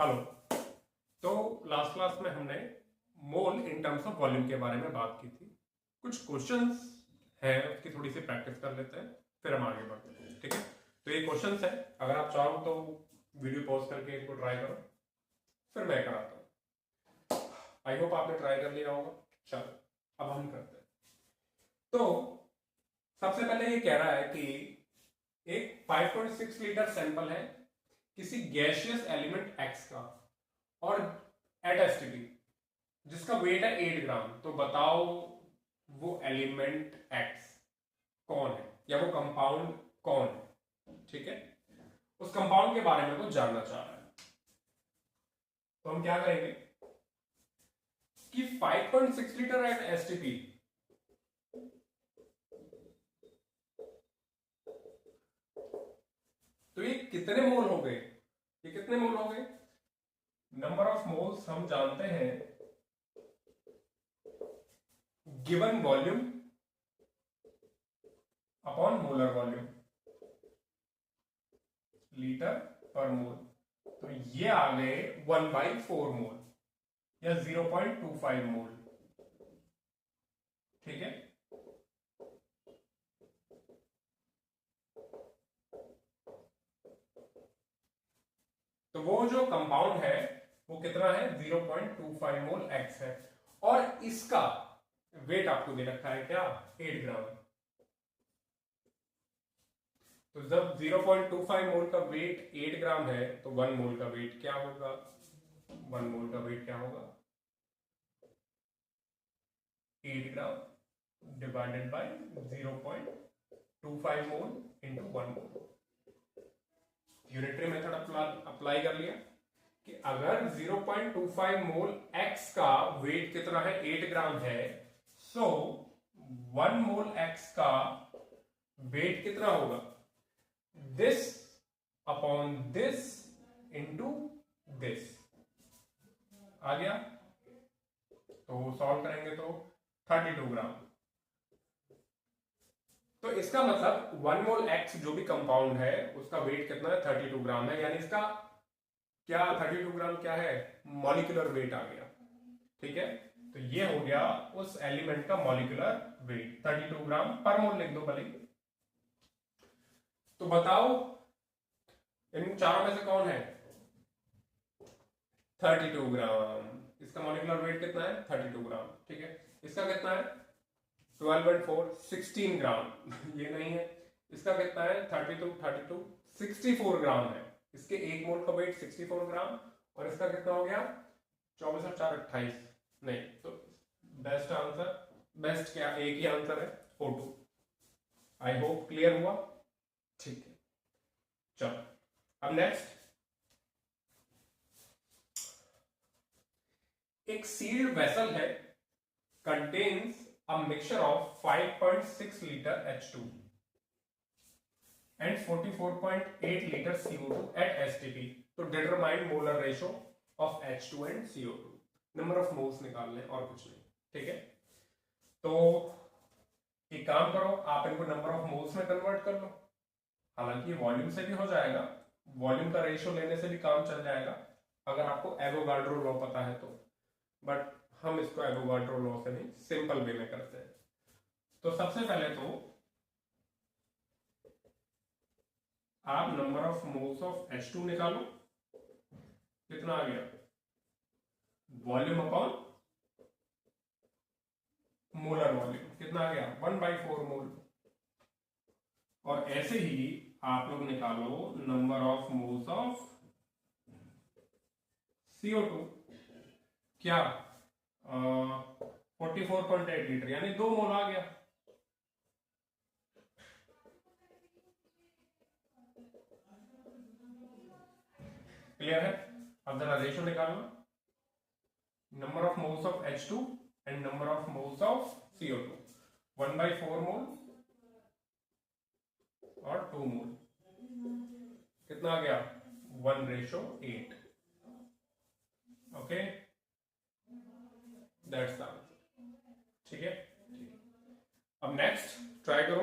Hello. तो last class में हमने मोल इन टर्म्स ऑफ वॉल्यूम के बारे में बात की थी। कुछ क्वेश्चंस हैं, उसकी थोड़ी सी प्रैक्टिस कर लेते हैं, फिर हम आगे बढ़ते हैं। ठीक है, तो ये क्वेश्चंस है, अगर आप चाहो तो वीडियो पॉज करके इनको ट्राई करो, फिर मैं कराता हूँ। आई होप आपने ट्राई कर लिया होगा। चलो अब हम करते हैं। तो सबसे पहले ये कह रहा है कि एक 5.6 लीटर सैंपल है किसी गैसियस एलिमेंट एक्स का और एट एसटीपी जिसका वेट है 8 ग्राम। तो बताओ वो एलिमेंट एक्स कौन है या वो कंपाउंड कौन है। ठीक है, उस कंपाउंड के बारे में वो जानना चाह रहा है। तो हम क्या करेंगे कि 5.6 लीटर एट एसटीपी, तो ये कितने मोल हो गए, ये कितने मोल हो गए। नंबर ऑफ मोल्स हम जानते हैं given volume upon molar volume, litre पर मोल। तो ये आ गए 1/4 मोल या 0.25 मोल। ठीक है, तो वो जो कंपाउंड है वो कितना है 0.25 मोल एक्स है और इसका वेट आपको दे रखा है क्या 8 ग्राम। तो जब 0.25 मोल का वेट 8 ग्राम है तो 1 मोल का वेट क्या होगा, 1 मोल का वेट क्या होगा 8 gram divided by 0.25 mole into 1 mole. Unitary method apply कर लिया कि अगर 0.25 मोल एक्स का वेट कितना है 8 ग्राम है, सो 1 मोल एक्स का वेट कितना होगा this upon this into this. आ गया, तो सॉल्व करेंगे तो 32 ग्राम। तो इसका मतलब 1 मोल एक्स जो भी कंपाउंड है उसका वेट कितना है 32 ग्राम है, यानी इसका क्या 32 ग्राम क्या है मॉलिक्यूलर वेट आ गया। ठीक है, तो ये हो गया उस एलिमेंट का मॉलिक्यूलर वेट 32 ग्राम पर मोल लिख दो भले। तो बताओ इन चारों में से कौन है 32 ग्राम, इसका मॉलिक्यूलर वेट कितना है 32 ग्राम। ठीक है, इसका कितना है 12/4 16 ग्राम ये नहीं है, इसका कितना है 32 64 ग्राम है। इसके एक मोल का वेट 64 ग्राम और इसका कितना हो गया 24 और 4 28। नहीं, तो बेस्ट आंसर, बेस्ट क्या एक ही आंसर है O2। आई होप क्लियर हुआ। ठीक है, चलो अब नेक्स्ट, एक सील्ड वेसल है contains a mixture of 5.6 liter H2 and 44.8 liter CO2 at STP to determine molar ratio of H2 and CO2। Number of moles निकालने और कुछ नहीं। ठीक है, तो एक काम करो, आप इनको नंबर ऑफ मोल्स में कन्वर्ट कर लो। हालांकि वॉल्यूम से भी हो जाएगा, वॉल्यूम का रेशियो लेने से भी काम चल जाएगा अगर आपको एवोगाड्रो लॉ पता है तो, बट हम इसको एवोगाड्रो लॉ से नहीं सिंपल वे में करते हैं। तो सबसे पहले तो आप number of moles of H2 निकालो, कितना आ गया वॉल्यूम अपॉन मोलर वॉल्यूम कितना आ गया 1/4 मोल। और ऐसे ही आप लोग निकालो number of moles of CO2, क्या 44.8 लीटर यानी 2 मोल आ गया। क्लियर है, अब जरा रेशियो निकालना number of moles of H2 and number of moles of CO2, 1/4 मोल और 2 मोल कितना आ गया 1:8। Okay, that's the answer. ठीक है, अब नेक्स्ट ट्राई करो।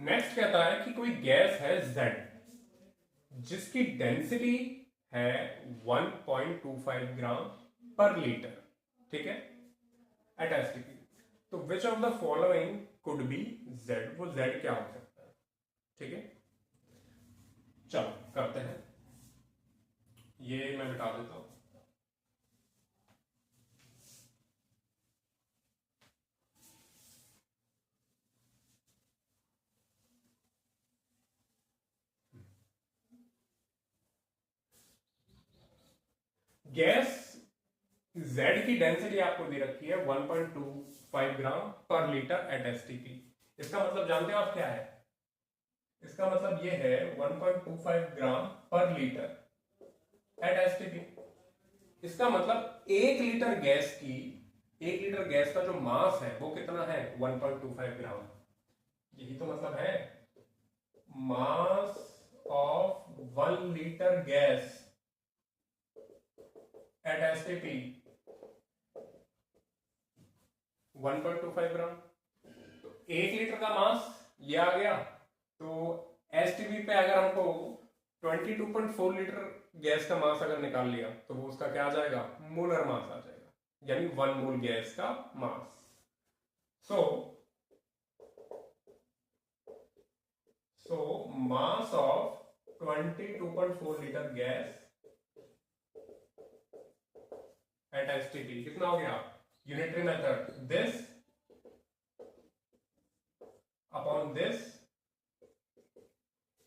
नेक्स्ट कहता है कि कोई गैस है Z जिसकी डेंसिटी है 1.25 ग्राम पर लीटर, ठीक है, एट एसटीपी। तो which of the following could be Z, वो Z क्या हो सकता है, ठीक है। चलो करते हैं, ये मैं मिटा देता हूं। गैस Z की डेंसिटी आपको दे रखी है 1.25 ग्राम पर लीटर एट एसटीपी। इसका मतलब जानते हो आप क्या है? इसका मतलब ये है 1.25 ग्राम पर लीटर एट एसटीपी। इसका मतलब 1 लीटर गैस का जो मास है वो कितना है? 1.25 ग्राम। यही तो मतलब है, mass of 1 litre gas at STP 1.25 ग्राम। तो 1 लीटर का मास ये आ गया। तो एसटीपी पे अगर हमको 22.4 लीटर गैस का मास अगर निकाल लिया तो वो उसका क्या आ जाएगा? मोलर मास आ जाएगा, यानी 1 मोल गैस का mass. So mass of 22.4 litre gas at STP कितना हो गया? Unitary method, this upon this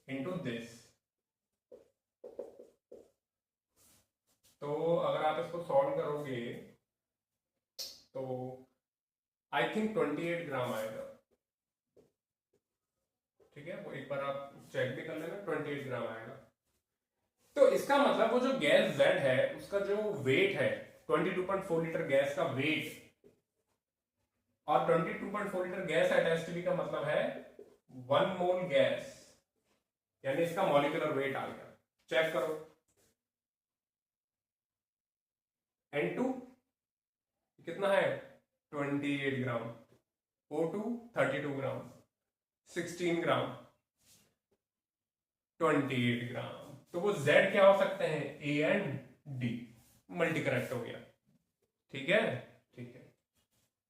into this. तो अगर आप इसको सॉल्व करोगे तो आई थिंक 28 ग्राम आएगा, ठीक है। वो एक बार आप चेक भी कर लेना, 28 ग्राम आएगा। तो इसका मतलब वो जो गैस Z है उसका जो वेट है, 22.4 लीटर गैस का वेट, और 22.4 लीटर गैस एट एसटीपी का मतलब है 1 मोल गैस, यानी इसका मॉलिक्यूलर वेट आ गया। चेक करो, N2 कितना है? 28 ग्राम, O2 32 ग्राम, 16 ग्राम, 28 ग्राम। तो वो Z क्या हो सकते हैं? A and D। Multi correct हो गया, ठीक है, ठीक है।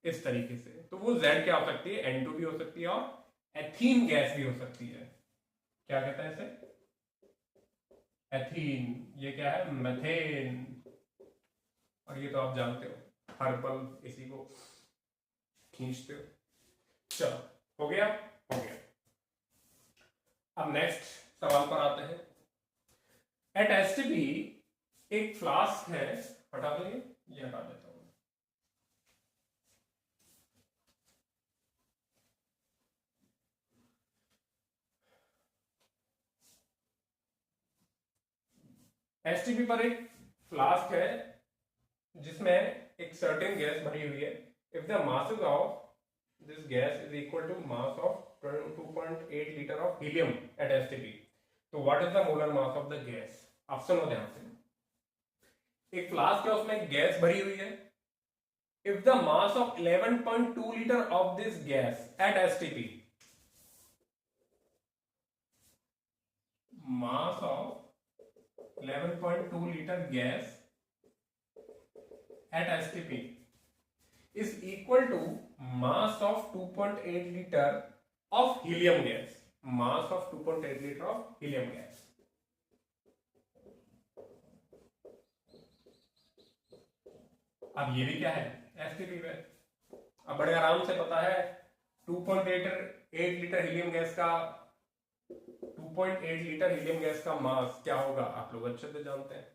इस तरीके से तो वो Z क्या हो सकती है? N2 भी हो सकती है और एथीन गैस भी हो सकती है। क्या कहता है इसे? एथीन। ये क्या है? मेथेन। और ये तो आप जानते हो, हर पल इसी को खींचते हो। चलो, हो गया, हो गया। अब नेक्स्ट सवाल पर आते हैं। एट एसटीपी एक फ्लास्क है, हटा देंगे, ये हटा देता हूं। एसटीपी पर एक फ्लास्क है जिसमें एक सर्टेन गैस भरी हुई है। If the masses of this gas is equal to mass of 2.8 litre of helium at STP, तो what is the molar mass of the gas? आप सुनो ध्यान से। एक फ्लास्क है, उसमें गैस भरी हुई है। If the mass of 11.2 litre of this gas at STP, mass of 11.2 litre gas at STP is equal to mass of 2.8 liter of helium gas. Mass of 2.8 liter of helium gas. अब ये भी क्या है? STP में। अब बड़े आराम से पता है 2.8 लीटर हीलियम गैस का 2.8 लीटर हीलियम गैस का मास क्या होगा? आप लोग अच्छे से जानते हैं।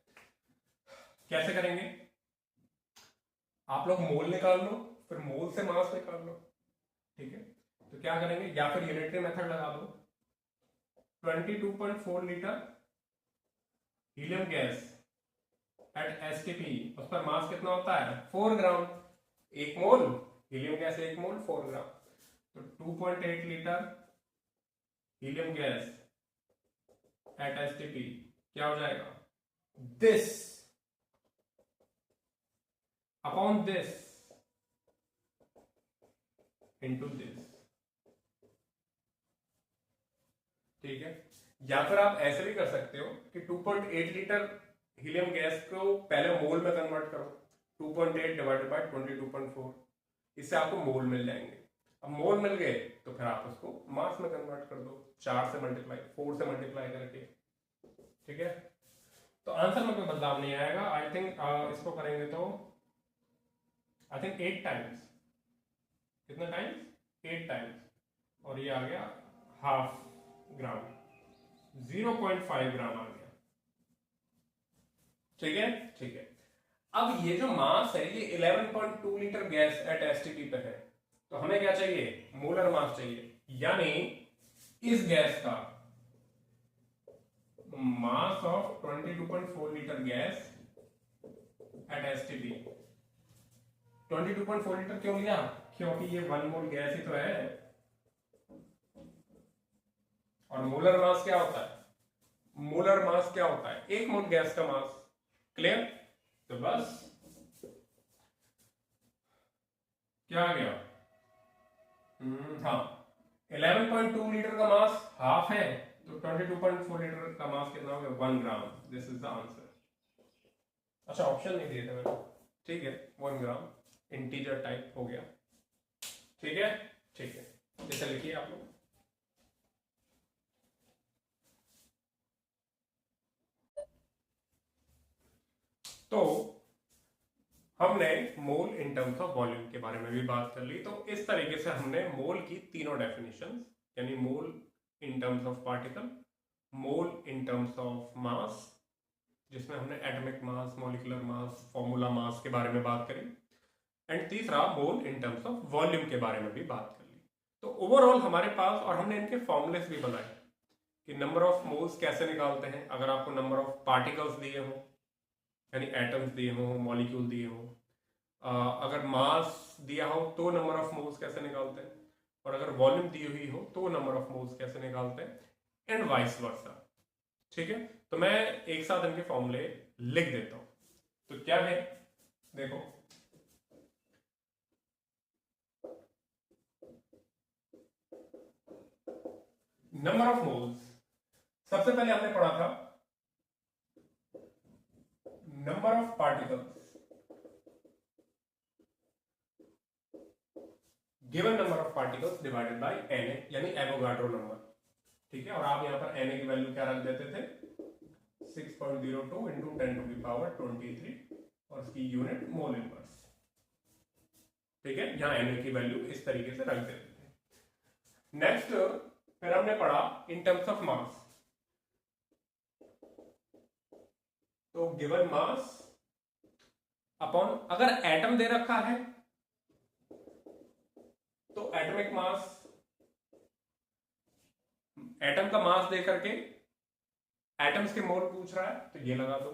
कैसे करेंगे? आप लोग मोल निकाल लो, फिर मोल से मास निकाल लो, ठीक है। तो क्या करेंगे, या फिर यूनिटरी मेथड लगा दो। 22.4 litre helium gas at STP, उस पर मास कितना होता है? 4 ग्राम। 1 मोल हीलियम गैस, 1 मोल 4 ग्राम। तो 2.8 litre helium gas at STP क्या हो जाएगा? This upon this into this। ठीक है, या फिर आप ऐसे भी कर सकते हो कि 2.8 लीटर हीलियम गैस को पहले मोल में कन्वर्ट करो, 2.8 डिवाइडेड बाय 22.4, इससे आपको मोल मिल जाएंगे। अब मोल मिल गए तो फिर आप उसको मास में कन्वर्ट कर दो, 4 से मल्टीप्लाई, 4 से मल्टीप्लाई करके। ठीक है, तो आंसर में कोई बदलाव नहीं आएगा। आई थिंक इसको करेंगे तो आई थिंक 8 टाइम्स, कितना टाइम्स, 8 टाइम्स, और ये आ गया हाफ ग्राम, 0.5 ग्राम आ गया। ठीक है, ठीक है। अब ये जो मास है ये 11.2 लीटर गैस एट एसटीपी पे है, तो हमें क्या चाहिए, मोलर मास चाहिए, यानी इस गैस का मास of 22.4 litre gas at STP. 22.4 litre क्यों लिया, क्योंकि ये 1 मोल गैस ही तो है, और मोलर मास क्या होता है, मोलर मास क्या होता है, 1 मोल गैस का मास। क्लियर, तो बस क्या आ गया, हाँ, 11.2 लीटर का मास हाफ है, तो 22.4 लीटर का मास कितना हो गया, 1 gram. This is the answer. अच्छा, ऑप्शन नहीं दिए थे मैंने, ठीक है, 1 ग्राम इंटीजर टाइप हो गया। ठीक है, ठीक है, इसे लिखिए आप लोग। तो हमने मोल इन टर्म्स ऑफ वॉल्यूम के बारे में भी बात कर ली। तो इस तरीके से हमने मोल की तीनों डेफिनेशंस, यानी mole in terms of particle, mole in terms of mass, जिसमें हमने atomic mass, molecular mass, formula mass के बारे में बात करी, एंड तीसरा mole in terms of volume के बारे में भी बात कर ली। तो ओवरऑल हमारे पास, और हमने इनके फॉर्मूलेस भी बनाए कि नंबर ऑफ मोल्स कैसे निकालते हैं अगर आपको नंबर ऑफ पार्टिकल्स दिए हो, यानी एटम्स दिए हो, मॉलिक्यूल दिए हो। अगर मास दिया हो तो नंबर ऑफ मोल्स कैसे निकालते हैं, और अगर वॉल्यूम दी हुई हो तो नंबर ऑफ मोल्स कैसे निकालते हैं, एंड वाइस वर्सा। ठीक है, तो मैं एक साथ इनके फॉर्मूले लिख देता हूं। तो क्या है, देखो, नंबर ऑफ मोल्स, सबसे पहले हमने पढ़ा था number of particles given number of particles divided by Na, यानी एवोगाड्रो नंबर। ठीक है, और आप यहां पर Na की वैल्यू क्या रख देते थे, 6.02 इंटू 10 टू द पावर 23, और इसकी यूनिट मोल इनवर्स। ठीक है, यहां Na की वैल्यू इस तरीके से रख देते थे। नेक्स्ट फिर हमने पढ़ा इन टर्म्स ऑफ मास। तो गिवन मास अपॉन, अगर एटम दे रखा है तो एटॉमिक मास, एटम का मास दे करके एटम्स के मोल पूछ रहा है तो ये लगा दो,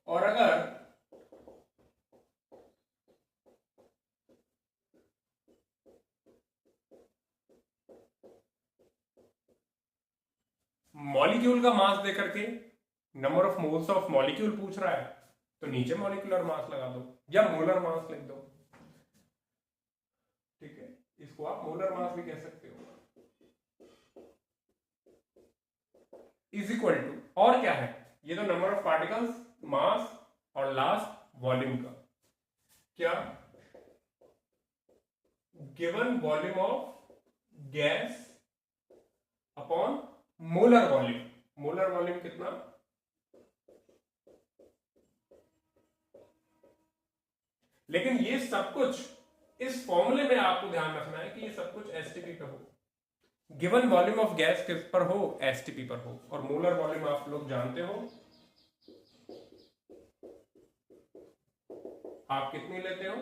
और अगर मॉलिक्यूल का मास दे करके number of moles of molecule पूछ रहा है तो नीचे मॉलिक्यूलर मास लगा दो या मोलर मास लिख दो। ठीक है, इसको आप मोलर मास भी कह सकते हो। इज इक्वल टू, और क्या है, ये तो नंबर ऑफ पार्टिकल्स, मास, और लास्ट वॉल्यूम का, क्या, given volume of gas upon molar volume. Molar volume कितना, लेकिन ये सब कुछ इस फॉर्मूले में आपको ध्यान रखना है कि ये सब कुछ एसटीपी पे हो। गिवन वॉल्यूम ऑफ गैस किस पर हो, एसटीपी पर हो, और मोलर वॉल्यूम आप लोग जानते हो आप कितनी लेते हो,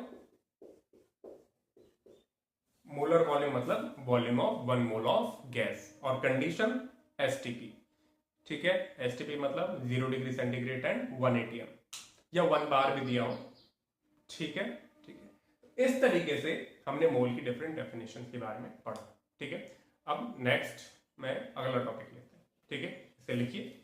मोलर वॉल्यूम मतलब volume of 1 mole of gas, और कंडीशन एसटीपी। ठीक है, एसटीपी मतलब 0 डिग्री सेंटीग्रेड एंड 1 atm, या 1 बार भी दिया हो। ठीक है, ठीक है, इस तरीके से हमने मोल की डिफरेंट डेफिनेशन के बारे में पढ़ा। ठीक है, अब नेक्स्ट मैं अगला टॉपिक लेते हैं। ठीक है, इसे लिखिए।